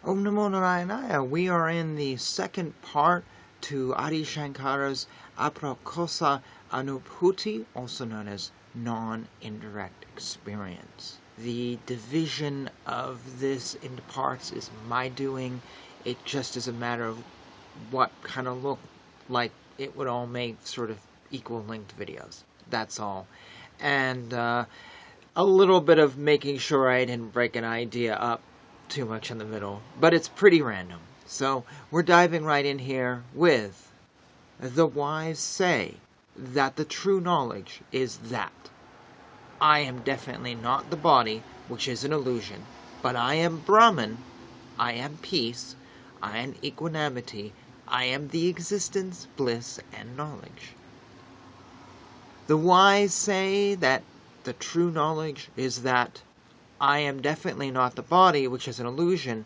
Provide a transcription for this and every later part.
Om Namo Narayana. We are in the second part to Adi Shankara's Aparoksa Anubhuti, also known as non-indirect experience. The division of this into parts is my doing. It just is a matter of what kind of look like it would all make sort of equal length videos. That's all. And a little bit of making sure I didn't break an idea up too much in the middle, but it's pretty random. So we're diving right in here with the wise say that the true knowledge is that I am definitely not the body, which is an illusion, but I am Brahman, I am peace, I am equanimity, I am the existence, bliss, and knowledge. The wise say that the true knowledge is that I am definitely not the body, which is an illusion,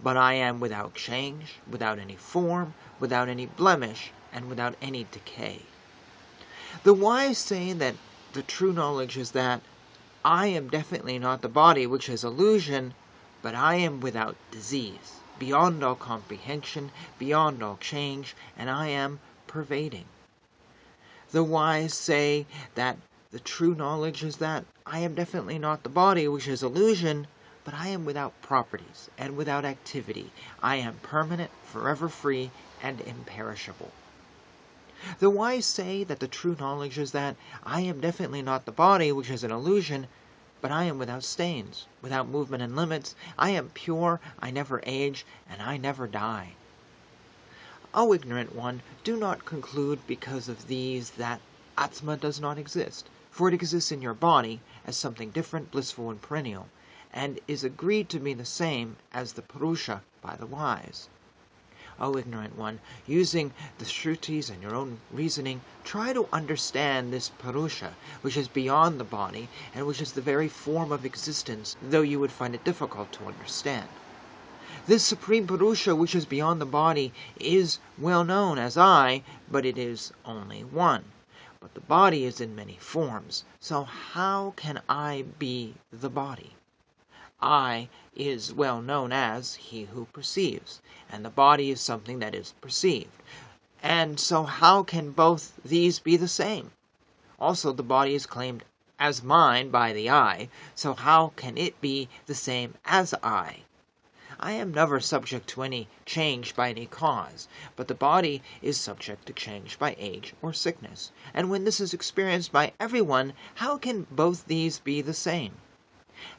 but I am without change, without any form, without any blemish, and without any decay. The wise say that the true knowledge is that I am definitely not the body, which is illusion, but I am without disease, beyond all comprehension, beyond all change, and I am pervading. The wise say that the true knowledge is that I am definitely not the body, which is illusion, but I am without properties and without activity. I am permanent, forever free, and imperishable. The wise say that the true knowledge is that I am definitely not the body, which is an illusion, but I am without stains, without movement and limits. I am pure, I never age, and I never die. O ignorant one, do not conclude because of these that Atma does not exist, for it exists in your body as something different, blissful, and perennial, and is agreed to be the same as the Purusha by the wise. O ignorant one, using the Shrutis and your own reasoning, try to understand this Purusha, which is beyond the body, and which is the very form of existence, though you would find it difficult to understand. This Supreme Purusha, which is beyond the body, is well known as I, but it is only one. But the body is in many forms, so how can I be the body? I is well known as he who perceives, and the body is something that is perceived. And so how can both these be the same? Also, the body is claimed as mine by the I, so how can it be the same as I? I am never subject to any change by any cause, but the body is subject to change by age or sickness. And when this is experienced by everyone, how can both these be the same?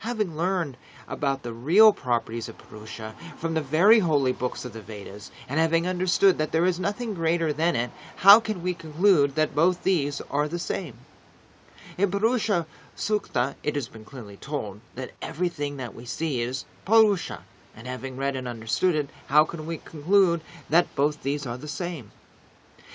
Having learned about the real properties of Purusha from the very holy books of the Vedas, and having understood that there is nothing greater than it, how can we conclude that both these are the same? In Purusha Sukta, it has been clearly told that everything that we see is Purusha. And having read and understood it, how can we conclude that both these are the same?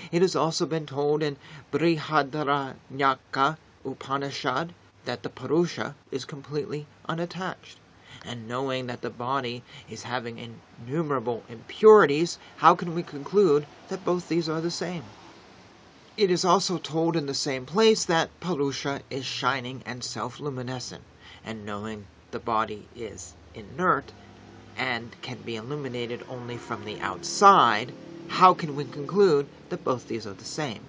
It has also been told in Brihadaranyaka Upanishad that the Purusha is completely unattached. And knowing that the body is having innumerable impurities, how can we conclude that both these are the same? It is also told in the same place that Purusha is shining and self-luminescent, and knowing the body is inert, and can be illuminated only from the outside, how can we conclude that both these are the same?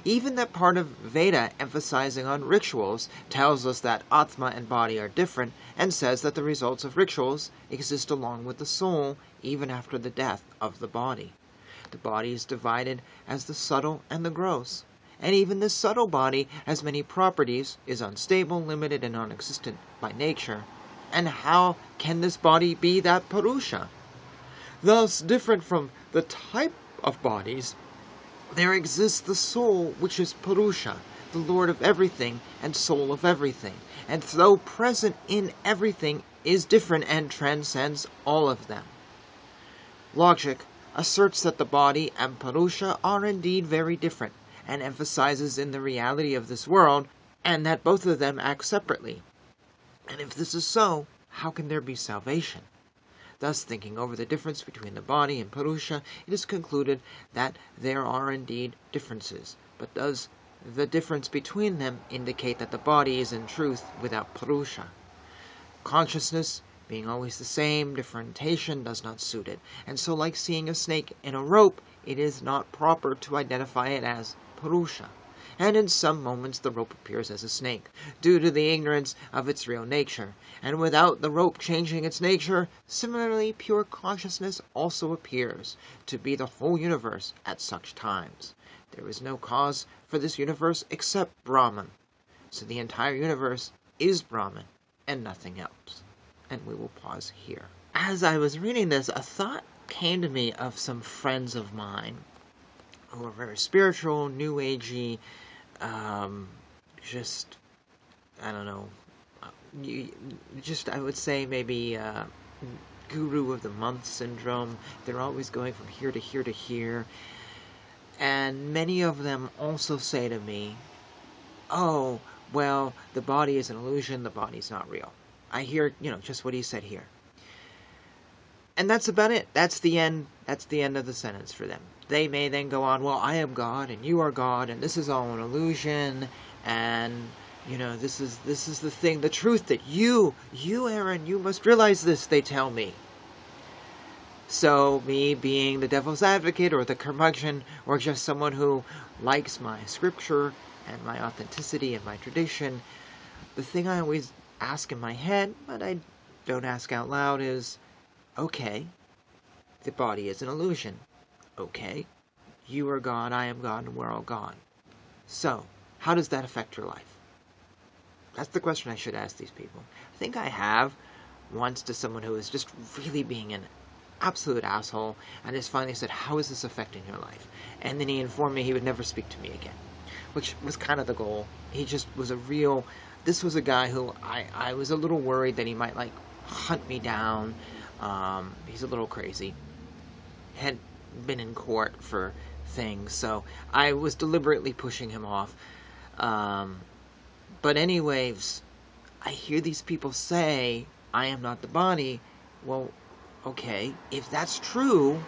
Even that part of Veda emphasizing on rituals tells us that Atma and body are different, and says that the results of rituals exist along with the soul even after the death of the body. The body is divided as the subtle and the gross, and even this subtle body has many properties, is unstable, limited, and non-existent by nature. And how can this body be that Purusha? Thus, different from the type of bodies, there exists the soul, which is Purusha, the Lord of everything and soul of everything, and though present in everything, is different and transcends all of them. Logic asserts that the body and Purusha are indeed very different, and emphasizes in the reality of this world, and that both of them act separately. And if this is so, how can there be salvation? Thus, thinking over the difference between the body and Purusha, it is concluded that there are indeed differences. But does the difference between them indicate that the body is in truth without Purusha? Consciousness Being always the same, differentiation does not suit it. And so like seeing a snake in a rope, it is not proper to identify it as Purusha. And in some moments the rope appears as a snake, due to the ignorance of its real nature. And without the rope changing its nature, similarly pure consciousness also appears to be the whole universe at such times. There is no cause for this universe except Brahman. So the entire universe is Brahman and nothing else. And we will pause here. As I was reading this, a thought came to me of some friends of mine who are very spiritual, new agey, just, I don't know, I would say maybe guru of the month syndrome. They're always going from here to here to here. And many of them also say to me, oh, well, the body is an illusion, the body's not real. I hear, just what he said here. And that's about it. That's the end of the sentence for them. They may then go on, well, I am God, and you are God, and this is all an illusion, and, this is the thing, the truth that you, Aaron, you must realize this, they tell me. So, me being the devil's advocate, or the curmudgeon, or just someone who likes my scripture, and my authenticity, and my tradition, the thing I always ask in my head, but I don't ask out loud, is, okay, the body is an illusion. Okay, you are God, I am God, and we're all God. So, how does that affect your life? That's the question I should ask these people. I think I have once to someone who was just really being an absolute asshole, and just finally said, how is this affecting your life? And then he informed me he would never speak to me again, which was kind of the goal. He just was this was a guy who I was a little worried that he might, hunt me down. He's a little crazy. Had been in court for things, so I was deliberately pushing him off. But anyways, I hear these people say, I am not the body. Well, okay, if that's true,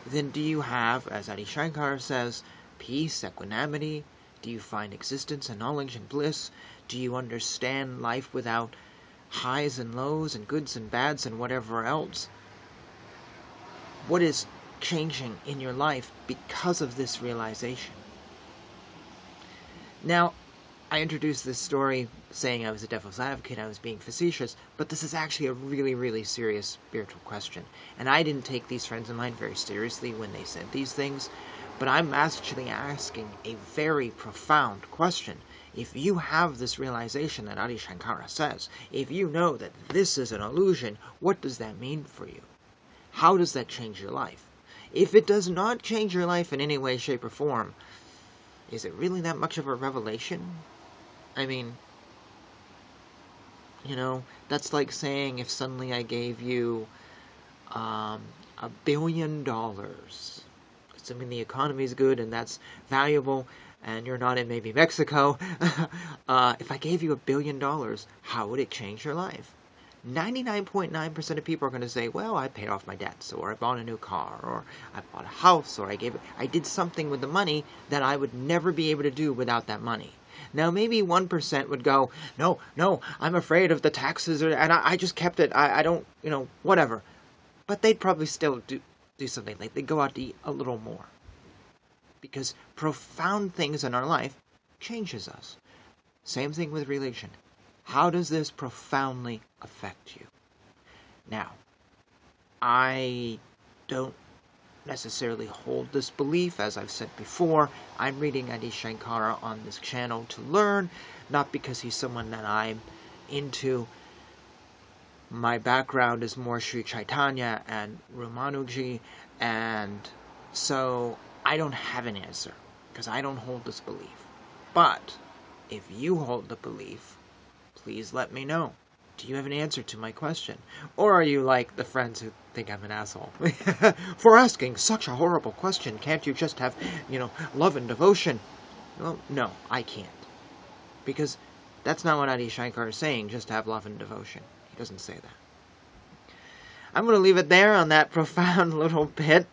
then do you have, as Adi Shankara says, peace, equanimity? Do you find existence and knowledge and bliss? Do you understand life without highs and lows and goods and bads and whatever else? What is changing in your life because of this realization? Now, I introduced this story saying I was a devil's advocate, I was being facetious, but this is actually a really, really serious spiritual question. And I didn't take these friends of mine very seriously when they said these things, but I'm actually asking a very profound question. If you have this realization that Adi Shankara says, if you know that this is an illusion, what does that mean for you? How does that change your life? If it does not change your life in any way, shape, or form, is it really that much of a revelation? I mean, that's like saying if suddenly I gave you $1 billion, assuming the economy is good and that's valuable, and you're not in maybe Mexico, if I gave you $1 billion, how would it change your life? 99.9% of people are going to say, well, I paid off my debts, or I bought a new car, or I bought a house, or I did something with the money that I would never be able to do without that money. Now, maybe 1% would go, no, I'm afraid of the taxes, and I just kept it, I don't, whatever. But they'd probably still do something, like they'd go out to eat a little more. Because profound things in our life changes us. Same thing with religion. How does this profoundly affect you? Now, I don't necessarily hold this belief, as I've said before. I'm reading Adi Shankara on this channel to learn, not because he's someone that I'm into. My background is more Sri Chaitanya and Ramanuji, and so I don't have an answer, because I don't hold this belief. But, if you hold the belief, please let me know. Do you have an answer to my question? Or are you like the friends who think I'm an asshole? For asking such a horrible question, can't you just have, love and devotion? Well, no, I can't. Because that's not what Adi Shankara is saying, just have love and devotion. He doesn't say that. I'm going to leave it there on that profound little bit.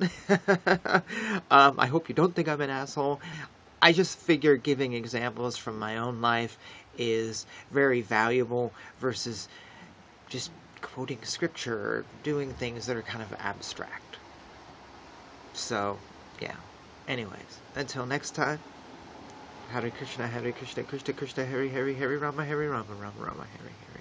I hope you don't think I'm an asshole. I just figure giving examples from my own life is very valuable versus just quoting scripture or doing things that are kind of abstract. So, yeah. Anyways, until next time, Hare Krishna, Krishna Krishna, Hare Hare, Hare Rama, Rama Rama, Hare Hare.